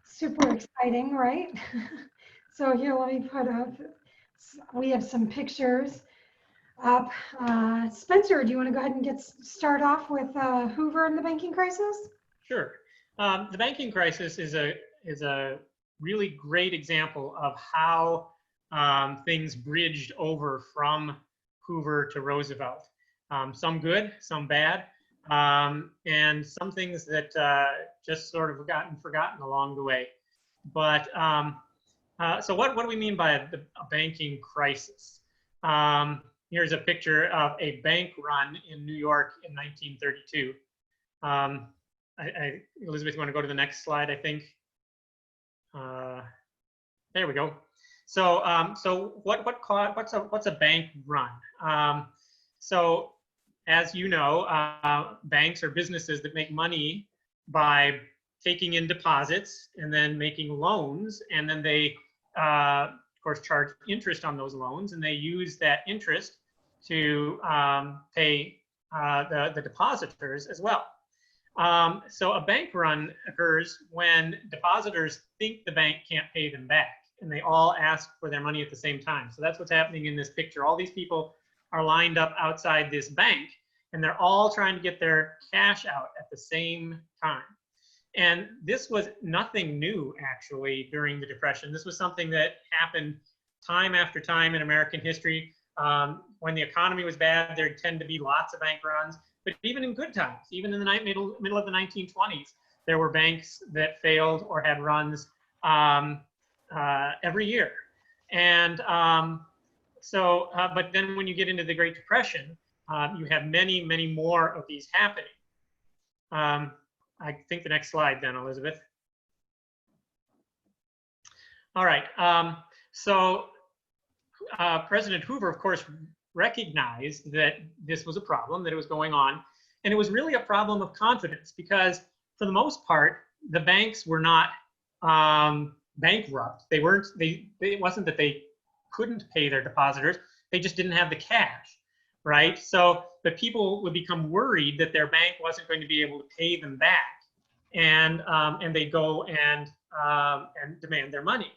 super exciting, right? So here, let me put up, we have some pictures up. Spencer, do you want to go ahead and start off with Hoover and the banking crisis? Sure. The banking crisis is a really great example of how things bridged over from Hoover to Roosevelt. Some good, some bad, and some things that just sort of gotten forgotten along the way. But so what do we mean by a banking crisis? Here's a picture of a bank run in New York in 1932. Elizabeth, you want to go to the next slide, I think? There we go. So, what's a bank run? So, as you know, banks are businesses that make money by taking in deposits and then making loans, and then they, of course, charge interest on those loans, and they use that interest to pay the depositors as well. So a bank run occurs when depositors think the bank can't pay them back, and they all ask for their money at the same time. So that's what's happening in this picture. All these people are lined up outside this bank, and they're all trying to get their cash out at the same time. And this was nothing new, actually, during the Depression. This was something that happened time after time in American history. When the economy was bad, there'd tend to be lots of bank runs. But even in good times, even in the middle of the 1920s, there were banks that failed or had runs every year. And but then when you get into the Great Depression, you have many, many more of these happening. I think the next slide then, Elizabeth. All right. President Hoover, of course, recognized that this was a problem, that it was going on. And it was really a problem of confidence, because for the most part, the banks were not bankrupt. They weren't, it wasn't that they couldn't pay their depositors, they just didn't have the cash, right? So the people would become worried that their bank wasn't going to be able to pay them back, and they'd go and demand their money.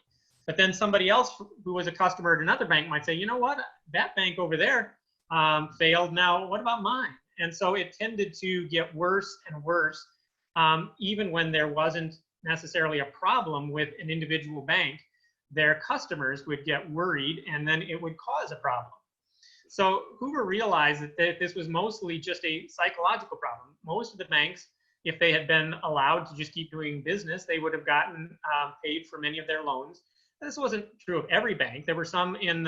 But then somebody else who was a customer at another bank might say, you know what, that bank over there failed, now what about mine? And so it tended to get worse and worse, even when there wasn't necessarily a problem with an individual bank. Their customers would get worried, and then it would cause a problem. So Hoover realized that this was mostly just a psychological problem. Most of the banks, if they had been allowed to just keep doing business, they would have gotten paid for many of their loans. This wasn't true of every bank. There were some in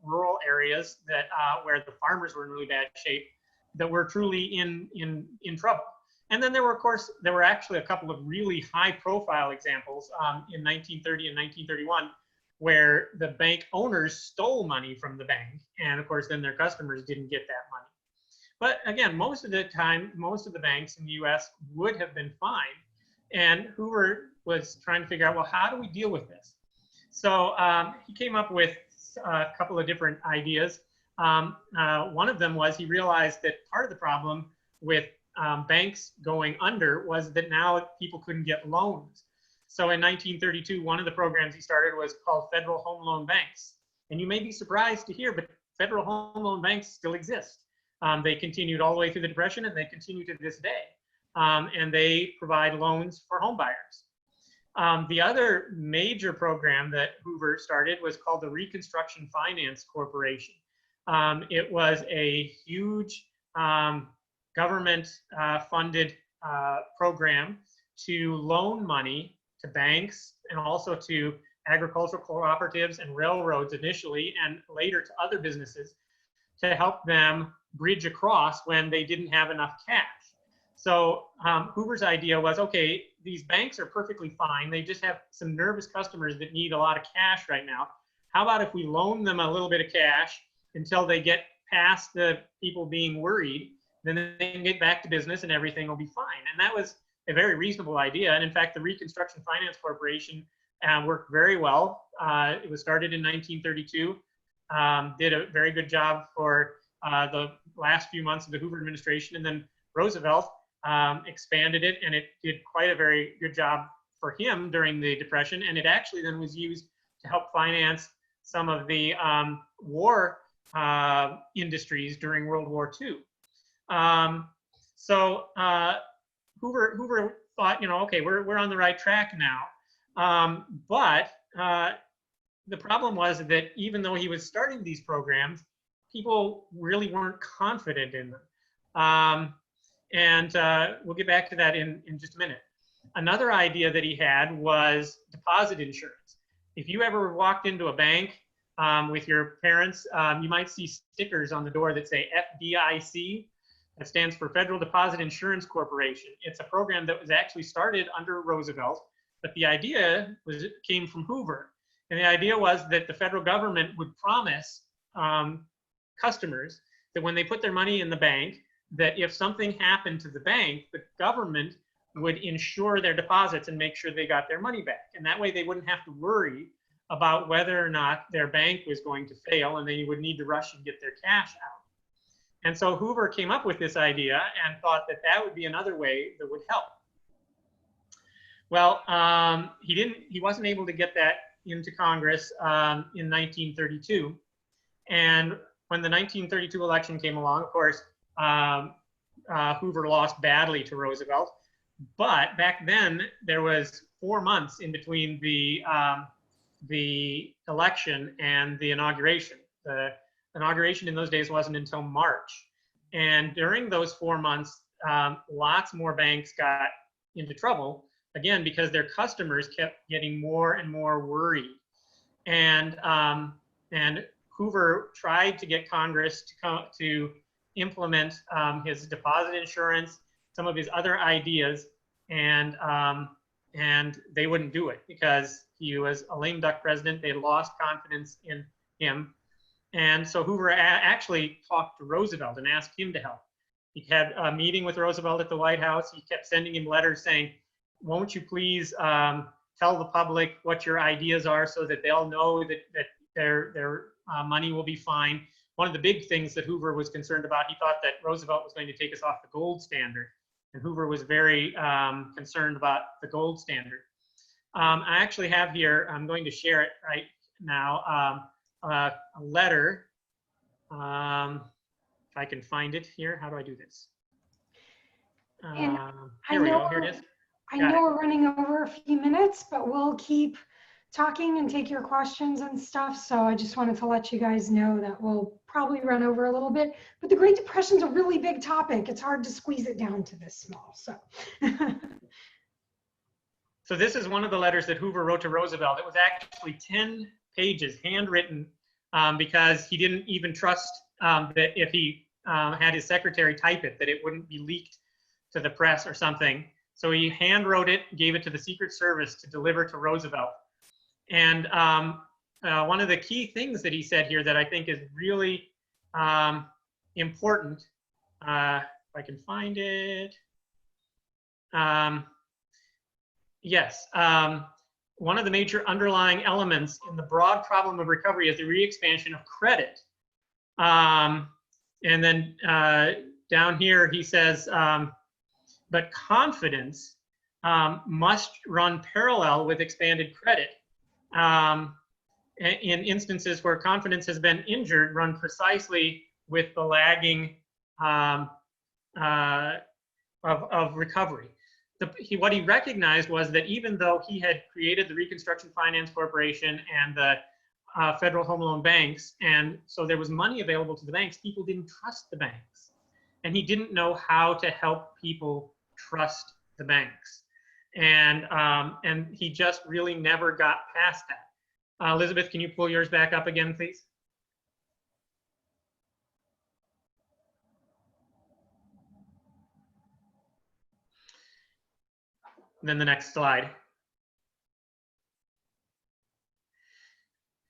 rural areas that where the farmers were in really bad shape that were truly in trouble. And then there were actually a couple of really high-profile examples in 1930 and 1931 where the bank owners stole money from the bank, and of course then their customers didn't get that money. But again, most of the time, most of the banks in the U.S. would have been fine, and Hoover was trying to figure out, well, how do we deal with this? So he came up with a couple of different ideas. One of them was he realized that part of the problem with banks going under was that now people couldn't get loans. So in 1932, one of the programs he started was called Federal Home Loan Banks. And you may be surprised to hear, but Federal Home Loan Banks still exist. They continued all the way through the Depression, and they continue to this day. And they provide loans for home buyers. The other major program that Hoover started was called the Reconstruction Finance Corporation. It was a huge government funded program to loan money to banks and also to agricultural cooperatives and railroads initially, and later to other businesses to help them bridge across when they didn't have enough cash. So Hoover's idea was, okay, these banks are perfectly fine. They just have some nervous customers that need a lot of cash right now. How about if we loan them a little bit of cash until they get past the people being worried, then they can get back to business and everything will be fine. And that was a very reasonable idea. And in fact, the Reconstruction Finance Corporation worked very well. It was started in 1932, did a very good job for the last few months of the Hoover administration. And then Roosevelt expanded it, and it did quite a very good job for him during the Depression. And it actually then was used to help finance some of the war industries during World War II. So Hoover thought, okay, we're on the right track now. But the problem was that even though he was starting these programs, people really weren't confident in them. And we'll get back to that in just a minute. Another idea that he had was deposit insurance. If you ever walked into a bank with your parents, you might see stickers on the door that say FDIC. That stands for Federal Deposit Insurance Corporation. It's a program that was actually started under Roosevelt, but the idea came from Hoover. And the idea was that the federal government would promise customers that when they put their money in the bank, that if something happened to the bank, the government would insure their deposits and make sure they got their money back. And that way they wouldn't have to worry about whether or not their bank was going to fail, and they would need to rush and get their cash out. And so Hoover came up with this idea and thought that that would be another way that would help. Well, he wasn't able to get that into Congress in 1932. And when the 1932 election came along, of course, Hoover lost badly to Roosevelt. But back then, there was 4 months in between the election and the inauguration. The inauguration in those days wasn't until March. And during those 4 months, lots more banks got into trouble, again, because their customers kept getting more and more worried. And Hoover tried to get Congress to implement his deposit insurance, some of his other ideas, and they wouldn't do it because he was a lame duck president. They lost confidence in him. And so Hoover actually talked to Roosevelt and asked him to help. He had a meeting with Roosevelt at the White House. He kept sending him letters saying, won't you please tell the public what your ideas are so that they'll know that their money will be fine. One of the big things that Hoover was concerned about, he thought that Roosevelt was going to take us off the gold standard. And Hoover was very concerned about the gold standard. I actually have here, I'm going to share it right now, a letter. If I can find it here, how do I do this? Here we go, here it is. I know we're running over a few minutes, but we'll keep talking and take your questions and stuff. So I just wanted to let you guys know that we'll probably run over a little bit, but the Great Depression is a really big topic. It's hard to squeeze it down to this small, so. So this is one of the letters that Hoover wrote to Roosevelt. It was actually 10 pages, handwritten, because he didn't even trust that if he had his secretary type it, that it wouldn't be leaked to the press or something. So he hand wrote it, gave it to the Secret Service to deliver to Roosevelt. And one of the key things that he said here that I think is really important, if I can find it. Yes, one of the major underlying elements in the broad problem of recovery is the re-expansion of credit. And then down here he says, but confidence must run parallel with expanded credit. In instances where confidence has been injured, run precisely with the lagging of recovery. What he recognized was that even though he had created the Reconstruction Finance Corporation and the Federal Home Loan Banks, and so there was money available to the banks, people didn't trust the banks. And he didn't know how to help people trust the banks. And he just really never got past that. Elizabeth, can you pull yours back up again, please? And then the next slide.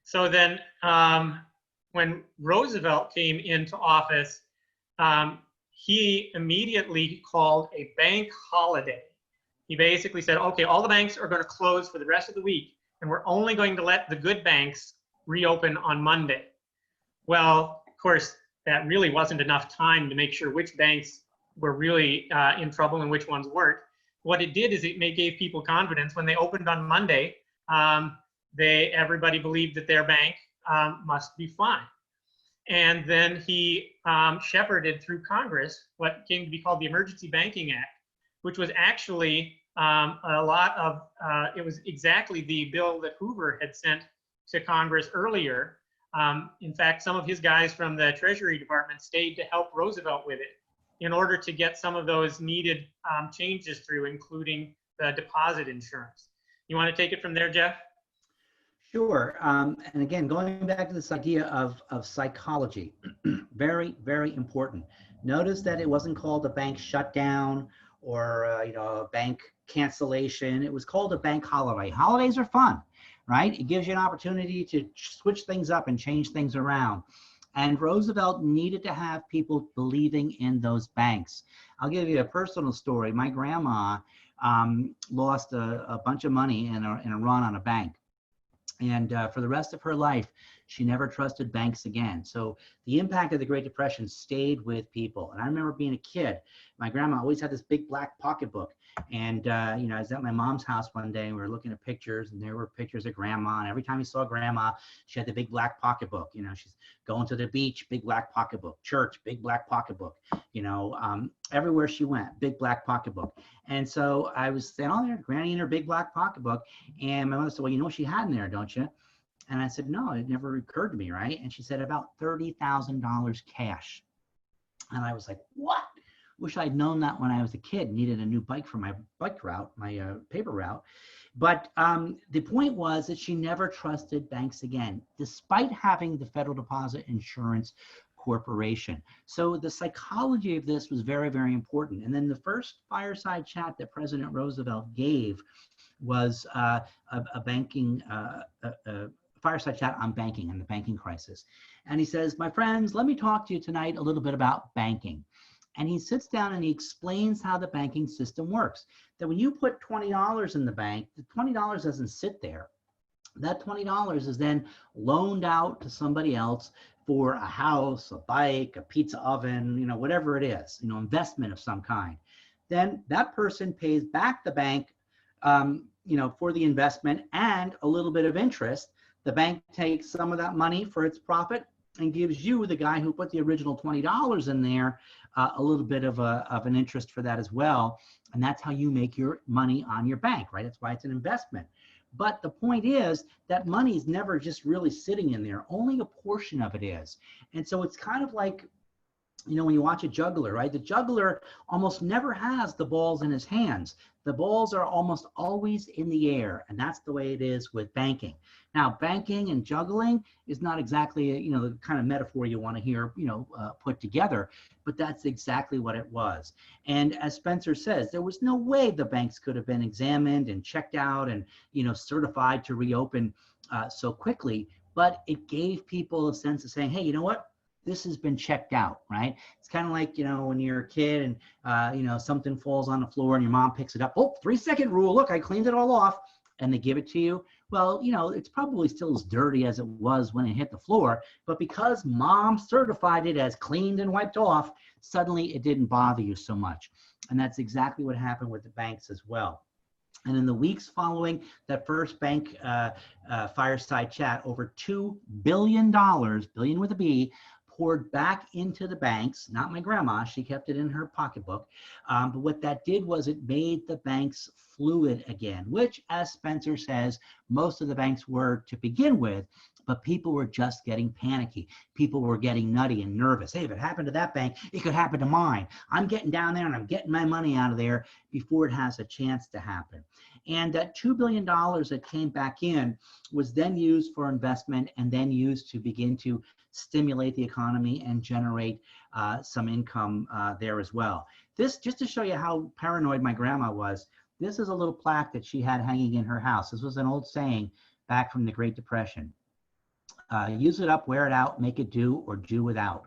So then when Roosevelt came into office, he immediately called a bank holiday. He basically said, okay, all the banks are going to close for the rest of the week, and we're only going to let the good banks reopen on Monday. Well, of course, that really wasn't enough time to make sure which banks were really in trouble and which ones weren't. What it did is it gave people confidence. When they opened on Monday, everybody believed that their bank must be fine. And then he shepherded through Congress what came to be called the Emergency Banking Act, which was actually it was exactly the bill that Hoover had sent to Congress earlier. In fact, some of his guys from the Treasury Department stayed to help Roosevelt with it in order to get some of those needed changes through, including the deposit insurance. You want to take it from there, Jeff? Sure. And again, going back to this idea of psychology, very, very important. Notice that it wasn't called a bank shutdown or a bank cancellation. It was called a bank holiday. Holidays are fun, right? It gives you an opportunity to switch things up and change things around. And Roosevelt needed to have people believing in those banks. I'll give you a personal story. My grandma lost a bunch of money in a run on a bank. And for the rest of her life, she never trusted banks again. So the impact of the Great Depression stayed with people. And I remember being a kid, my grandma always had this big black pocketbook. And, I was at my mom's house one day and we were looking at pictures and there were pictures of grandma. And every time you saw grandma, she had the big black pocketbook. She's going to the beach, big black pocketbook, church, big black pocketbook, everywhere she went, big black pocketbook. And so I was standing on there, Granny in her big black pocketbook. And my mother said, well, you know what she had in there, don't you? And I said, no, it never occurred to me, right? And she said, about $30,000 cash. And I was like, what? Wish I'd known that when I was a kid, needed a new bike for my bike route, my paper route. But the point was that she never trusted banks again, despite having the Federal Deposit Insurance Corporation. So the psychology of this was very, very important. And then the first fireside chat that President Roosevelt gave was a fireside chat on banking and the banking crisis. And he says, my friends, let me talk to you tonight a little bit about banking. And he sits down and he explains how the banking system works. That when you put $20 in the bank, the $20 doesn't sit there. That $20 is then loaned out to somebody else for a house, a bike, a pizza oven, whatever it is, investment of some kind. Then that person pays back the bank, for the investment and a little bit of interest. The bank takes some of that money for its profit and gives you, the guy who put the original $20 in there, a little bit of an interest for that as well. And that's how you make your money on your bank, right? That's why it's an investment. But the point is that money is never just really sitting in there. Only a portion of it is. And so it's kind of like you know, when you watch a juggler, right? The juggler almost never has the balls in his hands. The balls are almost always in the air, and that's the way it is with banking. Now, banking and juggling is not exactly, you know, the kind of metaphor you want to hear, you know, put together, but that's exactly what it was. And as Spencer says, there was no way the banks could have been examined and checked out and, you know, certified to reopen so quickly, but it gave people a sense of saying, hey, you know what? This has been checked out, right? It's kind of like, you know, when you're a kid and, you know, something falls on the floor and your mom picks it up. Oh, 3-second rule. Look, I cleaned it all off. And they give it to you. Well, you know, it's probably still as dirty as it was when it hit the floor. But because mom certified it as cleaned and wiped off, suddenly it didn't bother you so much. And that's exactly what happened with the banks as well. And in the weeks following that first bank fireside chat, over $2 billion, billion with a B, poured back into the banks. Not my grandma, she kept it in her pocketbook. But what that did was it made the banks fluid again, which, as Spencer says, most of the banks were to begin with, but people were just getting panicky. People were getting nutty and nervous. Hey, if it happened to that bank, it could happen to mine. I'm getting down there and I'm getting my money out of there before it has a chance to happen. And that $2 billion that came back in was then used for investment and then used to begin to stimulate the economy and generate some income there as well. This, just to show you how paranoid my grandma was, this is a little plaque that she had hanging in her house. This was an old saying back from the Great Depression. Use it up, wear it out, make it do, or do without.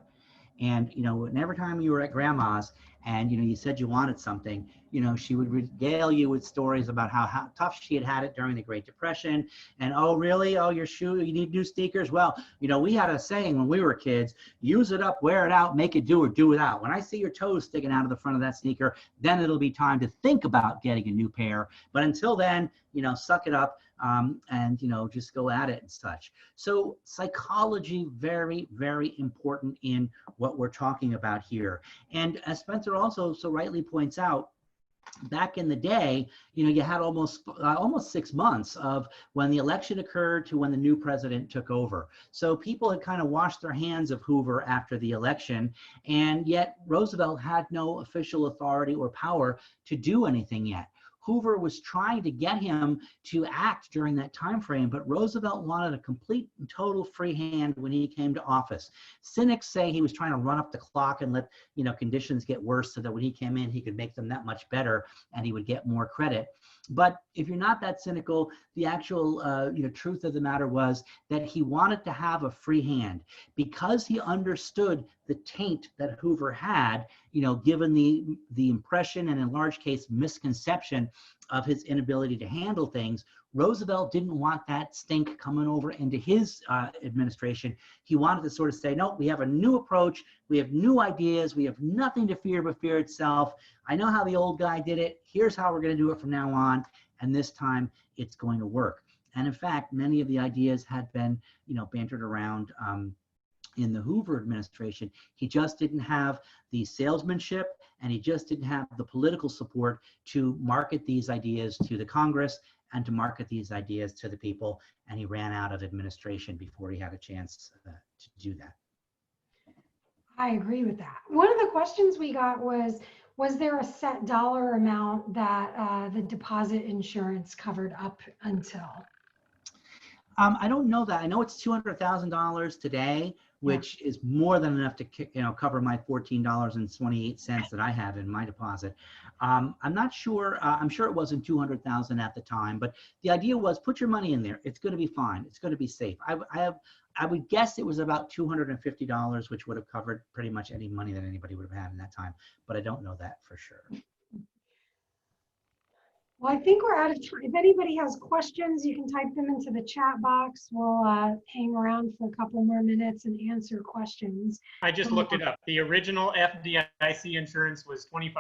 And, you know, and every time you were at grandma's and, you know, you said you wanted something, you know, she would regale you with stories about how tough she had it during the Great Depression. And, oh, really? Oh, your shoe, you need new sneakers? Well, you know, we had a saying when we were kids, use it up, wear it out, make it do or do without. When I see your toes sticking out of the front of that sneaker, then it'll be time to think about getting a new pair. But until then, you know, suck it up and, you know, just go at it and such. So psychology, very, very important in what we're talking about here. And as Spencer also so rightly points out, back in the day, you know, you had almost 6 months of when the election occurred to when the new president took over. So people had kind of washed their hands of Hoover after the election, and yet Roosevelt had no official authority or power to do anything yet. Hoover was trying to get him to act during that time frame, but Roosevelt wanted a complete and total free hand when he came to office. Cynics say he was trying to run up the clock and let, you know, conditions get worse so that when he came in, he could make them that much better and he would get more credit. But if you're not that cynical, the actual you know, truth of the matter was that he wanted to have a free hand because he understood the taint that Hoover had, you know, given the impression and in large case misconception of his inability to handle things. Roosevelt didn't want that stink coming over into his administration. He wanted to sort of say, no, we have a new approach. We have new ideas. We have nothing to fear but fear itself. I know how the old guy did it. Here's how we're going to do it from now on. And this time it's going to work. And in fact, many of the ideas had been, you know, bantered around in the Hoover administration. He just didn't have the salesmanship and he just didn't have the political support to market these ideas to the Congress and to market these ideas to the people. And he ran out of administration before he had a chance to do that. I agree with that. One of the questions we got was there a set dollar amount that the deposit insurance covered up until? I don't know that. I know it's $200,000 today, which is more than enough to, you know, cover my $14.28 that I have in my deposit. I'm not sure. I'm sure it wasn't $200,000 at the time, but the idea was put your money in there. It's going to be fine. It's going to be safe. I would guess it was about $250, which would have covered pretty much any money that anybody would have had in that time, but I don't know that for sure. Well, I think we're out of time. If anybody has questions, you can type them into the chat box. We'll hang around for a couple more minutes and answer questions. I just looked it up. The original FDIC insurance was $2,500.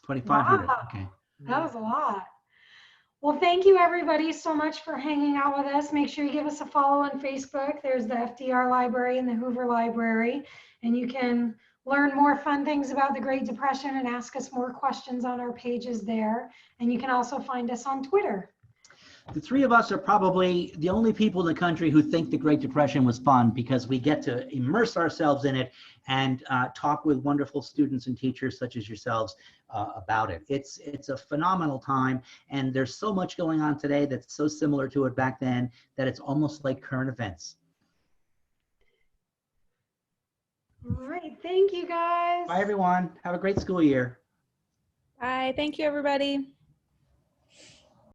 $2,500. Wow. Okay. That was a lot. Well, thank you everybody so much for hanging out with us. Make sure you give us a follow on Facebook. There's the FDR Library and the Hoover Library, and you can learn more fun things about the Great Depression and ask us more questions on our pages there. And you can also find us on Twitter. the three of us are probably the only people in the country who think the Great Depression was fun, because we get to immerse ourselves in it and talk with wonderful students and teachers such as yourselves about it. It's a phenomenal time, and there's so much going on today that's so similar to it back then that it's almost like current events. All right, thank you guys. Bye, everyone. Have a great school year. Bye. Thank you, everybody.